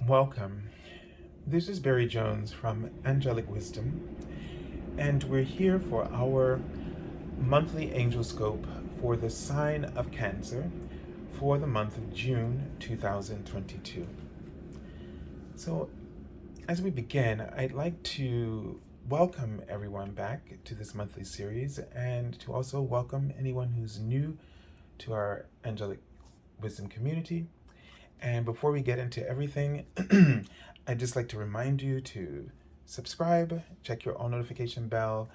Welcome. This is Barry Jones from Angelic Wisdom, and we're here for our monthly Angelscope for the sign of Cancer for the month of June 2022. So, as we begin, I'd like to welcome everyone back to this monthly series and to also welcome anyone who's new to our Angelic Wisdom community. And before we get into everything, I'd just like to remind you to subscribe, check your all notification bell,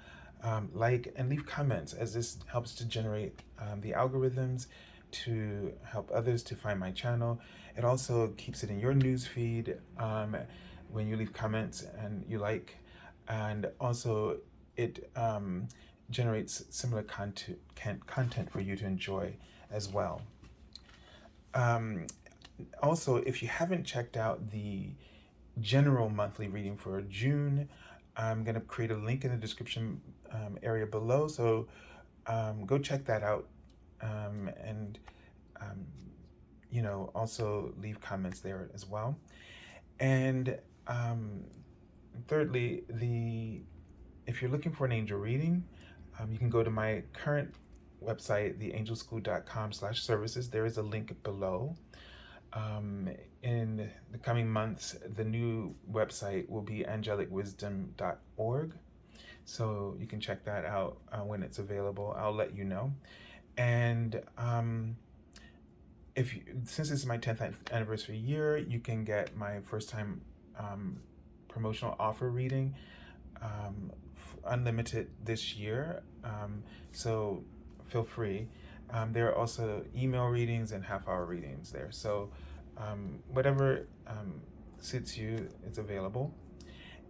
like, and leave comments, as this helps to generate the algorithms to help others to find my channel. It also keeps it in your news feed when you leave comments and you like, and also it generates similar content for you to enjoy as well. Also, if you haven't checked out the general monthly reading for June, I'm going to create a link in the description area below. So go check that out. And, also leave comments there as well. And thirdly, if you're looking for an angel reading, you can go to my current website, theangelschool.com/services. There is a link below. In the coming months, the new website will be angelicwisdom.org. So you can check that out when it's available. I'll let you know. And since this is my 10th anniversary year, you can get my first time promotional offer reading unlimited this year. So feel free. There are also email readings and half-hour readings there. So whatever suits you is available.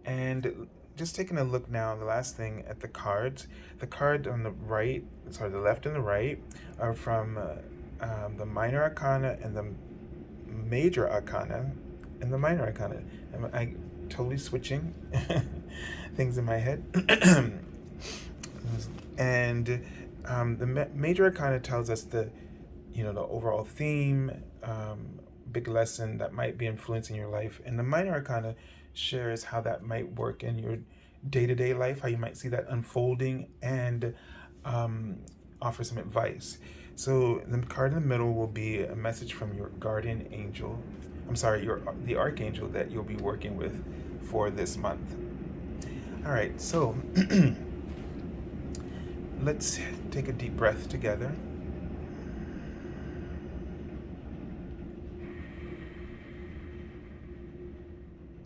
And just taking a look now, the last thing at the cards. The card on the right, sorry, the left and the right are from the Minor Arcana and the Major Arcana and the Minor Arcana. I totally switching things in my head. And the Major Arcana tells us the overall theme, big lesson that might be influencing your life, and the Minor Arcana shares how that might work in your day-to-day life, how you might see that unfolding, and offer some advice. So the card in the middle will be a message from your guardian angel. I'm sorry, the archangel that you'll be working with for this month. All right, so let's take a deep breath together.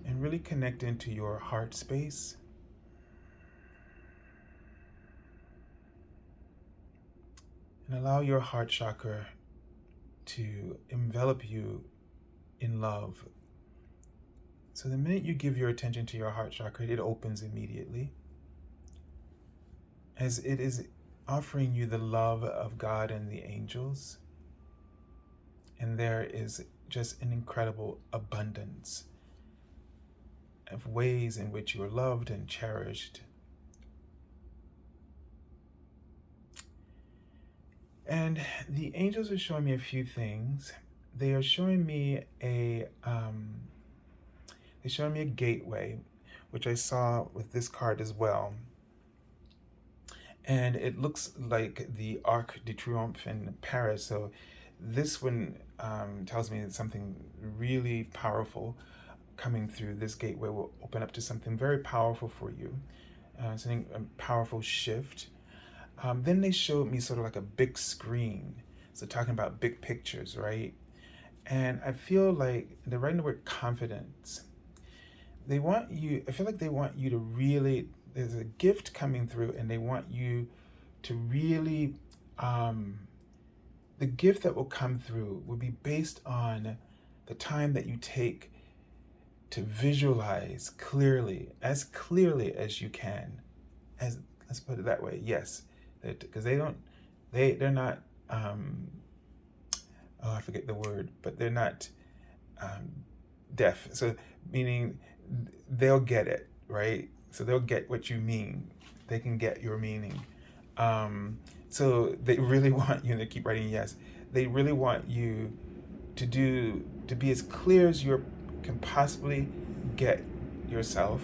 And really connect into your heart space. And allow your heart chakra to envelop you in love. So the minute you give your attention to your heart chakra, it opens immediately, as it is offering you the love of God and the angels. And there is just an incredible abundance of ways in which you are loved and cherished. And the angels are showing me a few things. They are showing me a gateway, which I saw with this card as well. And it looks like the Arc de Triomphe in Paris. So this one tells me that something really powerful coming through this gateway will open up to something very powerful for you, a powerful shift. Then they showed me sort of like a big screen. So talking about big pictures, right? And I feel like they're writing the word confidence. I feel like they want you to really, there's a gift coming through, and they want you to really, the gift that will come through will be based on the time that you take to visualize clearly as you can. Let's put it that way. Yes, because they're not. I forget the word, but they're not deaf. So meaning they'll get it, right? So they'll get what you mean. They can get your meaning. So they really want you to keep writing yes. They really want you to be as clear as can possibly get yourself,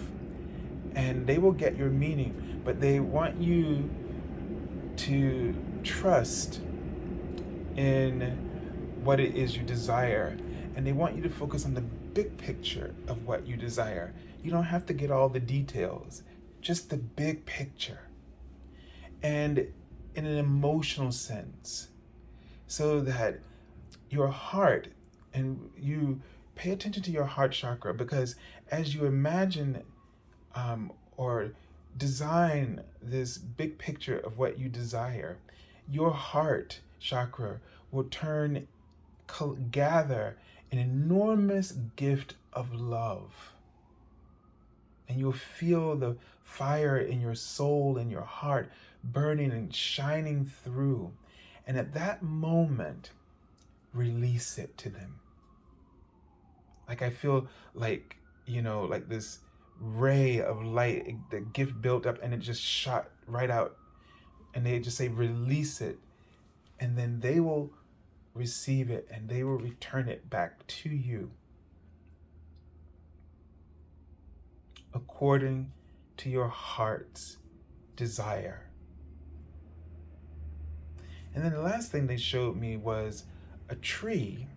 and they will get your meaning, but they want you to trust in what it is you desire, and they want you to focus on the big picture of what you desire. You don't have to get all the details, just the big picture, and in an emotional sense, so that your heart, and you pay attention to your heart chakra, because as you imagine or design this big picture of what you desire, your heart chakra will gather an enormous gift of love. And you'll feel the fire in your soul and your heart burning and shining through. And at that moment, release it to them. Like I feel like, like this ray of light, the gift built up and it just shot right out. And they just say, release it. And then they will receive it and they will return it back to you according to your heart's desire. And then the last thing they showed me was a tree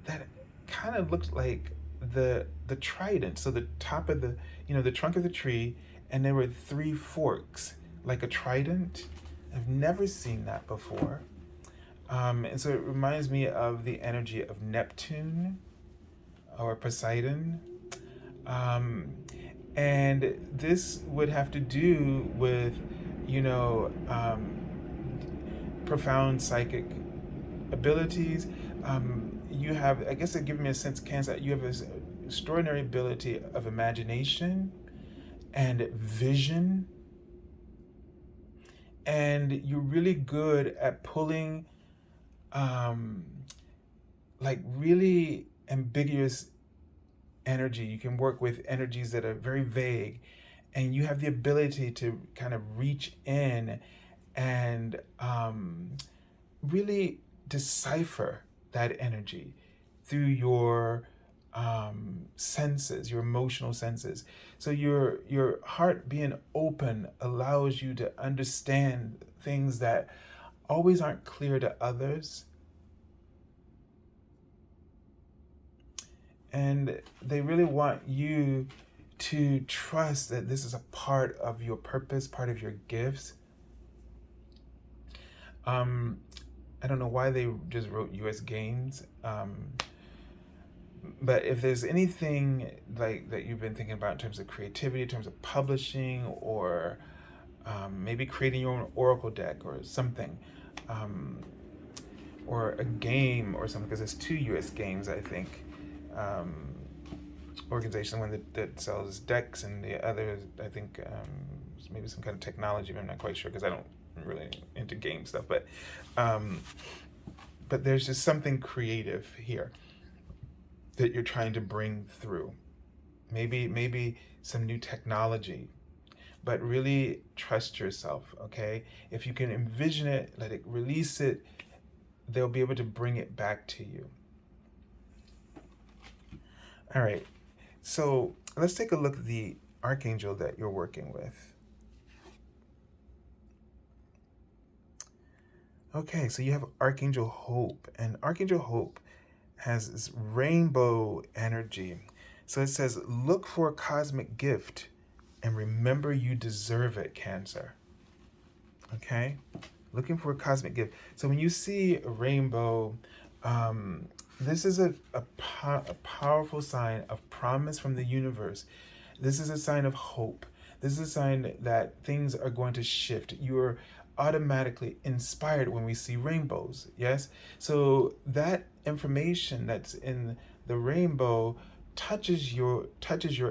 that kind of looked like the trident. So the top of the trunk of the tree, and there were 3 forks like a trident. I've never seen that before. And so it reminds me of the energy of Neptune or Poseidon. And this would have to do with, profound psychic abilities. You have, I guess it gives me a sense, Cancer, you have this extraordinary ability of imagination and vision. And you're really good at pulling like really ambiguous energy. You can work with energies that are very vague, and you have the ability to kind of reach in and really decipher that energy through your senses, your emotional senses. So your heart being open allows you to understand things that always aren't clear to others. And they really want you to trust that this is a part of your purpose, part of your gifts. I don't know why they just wrote US Games. But if there's anything like that you've been thinking about in terms of creativity, in terms of publishing, or maybe creating your own oracle deck or something, or a game or something, because there's 2 US Games, I think, organization, one that sells decks, and the other, I think, maybe some kind of technology. I'm not quite sure because I don't really into game stuff, but there's just something creative here that you're trying to bring through. Maybe some new technology, but really trust yourself, okay? If you can envision it, let it release it, they'll be able to bring it back to you. All right, so let's take a look at the archangel that you're working with. Okay, so you have Archangel Hope, and Archangel Hope has this rainbow energy. So it says, look for a cosmic gift and remember you deserve it, Cancer. Okay, looking for a cosmic gift. So when you see a rainbow, this is a powerful sign of promise from the universe. This is a sign of hope. This is a sign that things are going to shift. You're automatically inspired when we see rainbows, yes? So that information that's in the rainbow touches your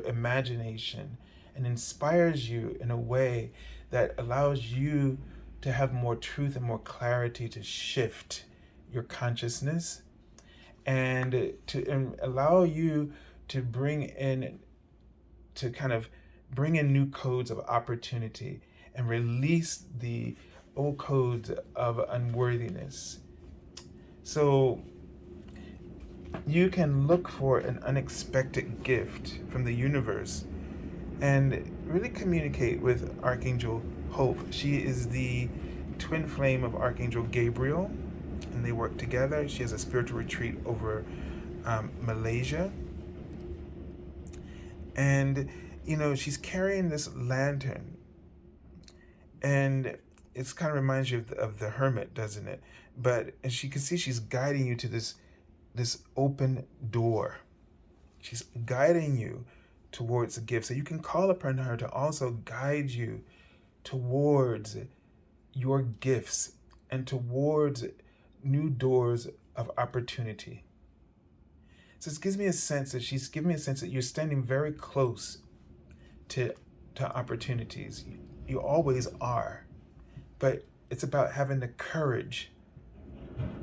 imagination and inspires you in a way that allows you to have more truth and more clarity to shift your consciousness, and to allow you to bring in new codes of opportunity and release the old codes of unworthiness. So, you can look for an unexpected gift from the universe and really communicate with Archangel Hope. She is the twin flame of Archangel Gabriel, and they work together. She has a spiritual retreat over Malaysia. And, she's carrying this lantern. And it kind of reminds you of the hermit, doesn't it? But as you can see, she's guiding you to this open door. She's guiding you towards a gift. So you can call upon her to also guide you towards your gifts and towards new doors of opportunity. So it gives me a sense that she's giving me a sense that you're standing very close to opportunities. You always are. But it's about having the courage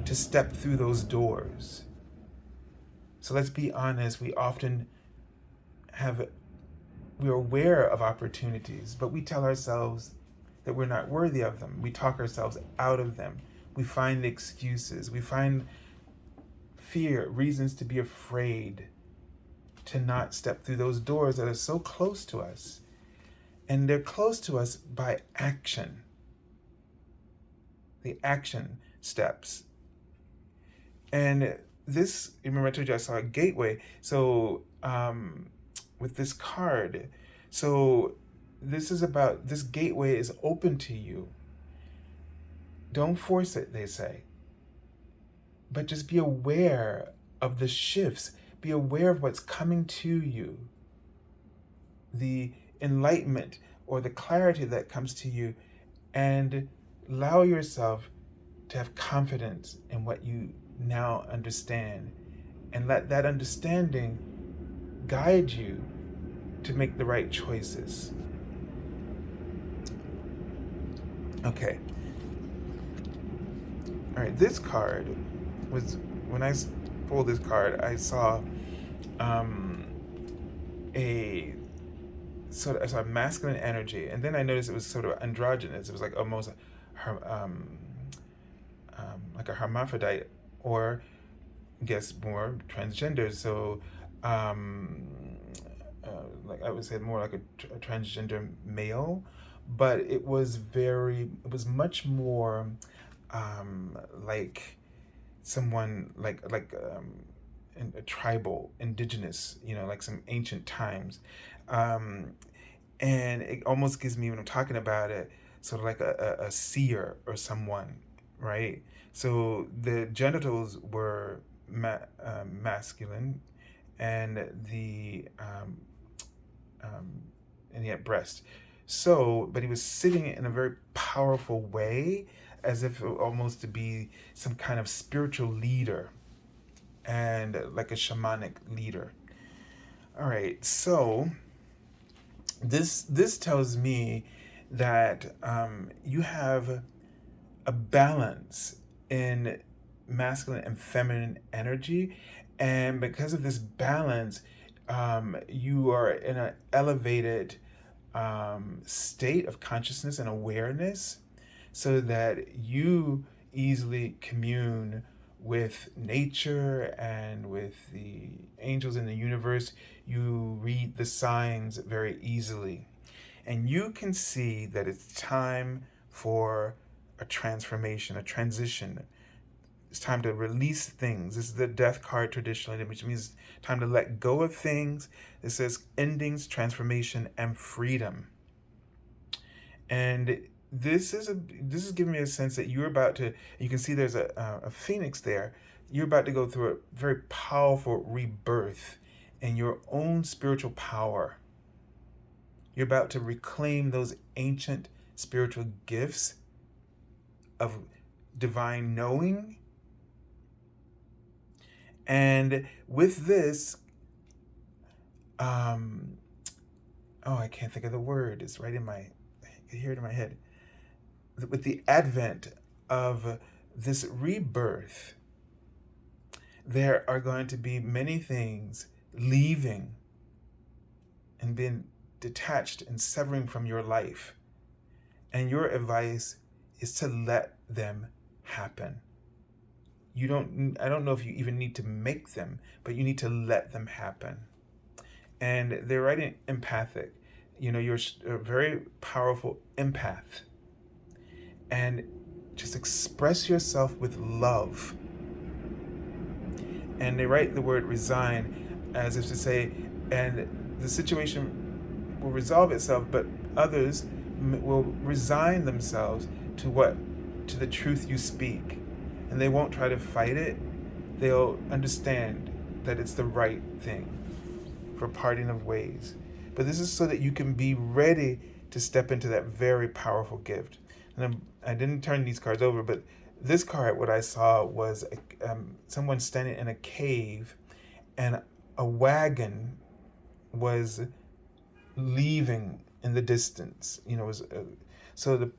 to step through those doors. So let's be honest, we're aware of opportunities, but we tell ourselves that we're not worthy of them. We talk ourselves out of them. We find excuses. We find fear, reasons to be afraid to not step through those doors that are so close to us. And they're close to us by action. The action steps. And this, remember I told you I saw a gateway. So with this card, so this gateway is open to you. Don't force it, they say. But just be aware of the shifts. Be aware of what's coming to you. The enlightenment or the clarity that comes to you, and allow yourself to have confidence in what you now understand, and let that understanding guide you to make the right choices. Okay. All right, this card was, when I pulled this card, I saw I saw masculine energy, and then I noticed it was sort of androgynous. It was like almost like a hermaphrodite, or I guess more transgender. So like I would say more like a transgender male, but it was much more like someone like a tribal, indigenous, like some ancient times. And it almost gives me, when I'm talking about it, sort of like a seer or someone, right? So the genitals were masculine, and and he had breast. So, but he was sitting in a very powerful way, as if almost to be some kind of spiritual leader, and like a shamanic leader. All right, so this tells me that you have a balance in masculine and feminine energy, and because of this balance, you are in an elevated state of consciousness and awareness, so that you easily commune with nature and with the angels in the universe. You read the signs very easily, and you can see that it's time for a transformation, a transition. It's time to release things. This is the death card traditionally, which means time to let go of things. It says endings, transformation, and freedom. And this is giving me a sense that you're about to, you can see there's a phoenix there. You're about to go through a very powerful rebirth in your own spiritual power. You're about to reclaim those ancient spiritual gifts of divine knowing. And with this, I can't think of the word. It's right I can hear it in my head. With the advent of this rebirth, there are going to be many things leaving and being detached and severing from your life. And your advice is to let them happen. I don't know if you even need to make them, but you need to let them happen. And they're writing empathic. You're a very powerful empath. And just express yourself with love. And they write the word resign as if to say, and the situation will resolve itself, but others will resign themselves to the truth you speak. And they won't try to fight it. They'll understand that it's the right thing for parting of ways. But this is so that you can be ready to step into that very powerful gift. And I didn't turn these cards over, but this card, what I saw was someone standing in a cave, and a wagon was leaving in the distance. So the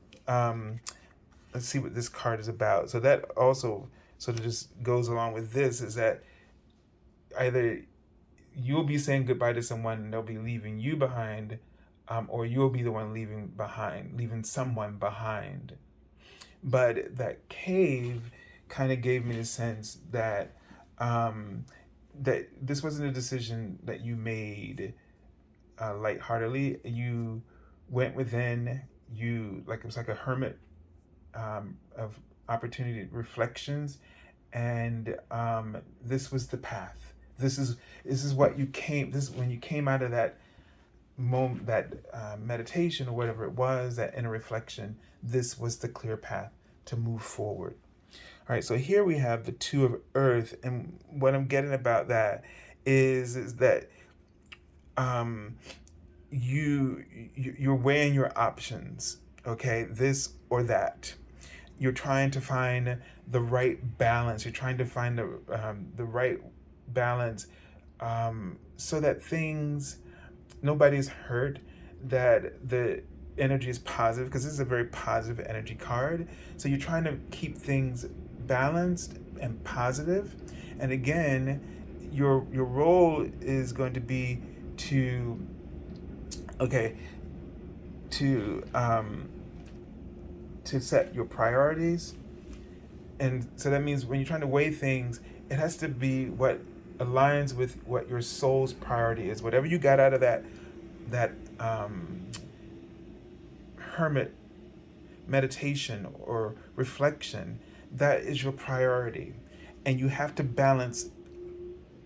let's see what this card is about. So that also sort of just goes along with this, is that either you'll be saying goodbye to someone and they'll be leaving you behind, or you'll be the one leaving someone behind. But that cave kind of gave me the sense that that this wasn't a decision that you made lightheartedly. You went within. It was like a hermit of opportunity, reflections, and this was the path. This is what you came. This when you came out of that moment, that meditation or whatever it was, that inner reflection. This was the clear path to move forward. All right. So here we have the Two of Earth, and what I'm getting about that is that you're weighing your options. Okay, this or that. You're trying to find the right balance. You're trying to find the right balance, so that nobody's hurt, that the energy is positive, because this is a very positive energy card. So you're trying to keep things balanced and positive. And again, your role is going to be to set your priorities. And so that means when you're trying to weigh things, it has to be what aligns with what your soul's priority is. Whatever you got out of that hermit meditation or reflection, that is your priority. And you have to balance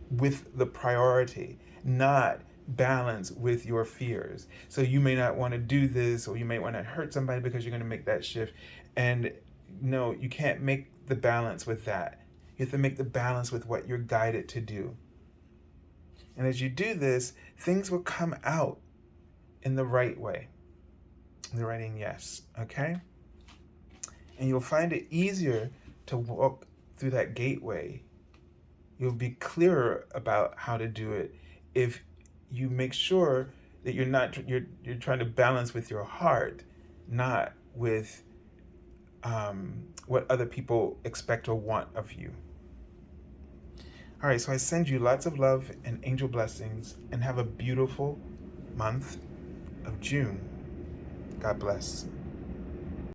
with the priority, not balance with your fears. So you may not want to do this, or you may want to hurt somebody because you're going to make that shift. And no, you can't make the balance with that. You have to make the balance with what you're guided to do. And as you do this, things will come out in the right way. They're writing yes, okay? And you'll find it easier to walk through that gateway. You'll be clearer about how to do it if you make sure that you're trying to balance with your heart, not with what other people expect or want of you. All right, so I send you lots of love and angel blessings, and have a beautiful month of June. God bless.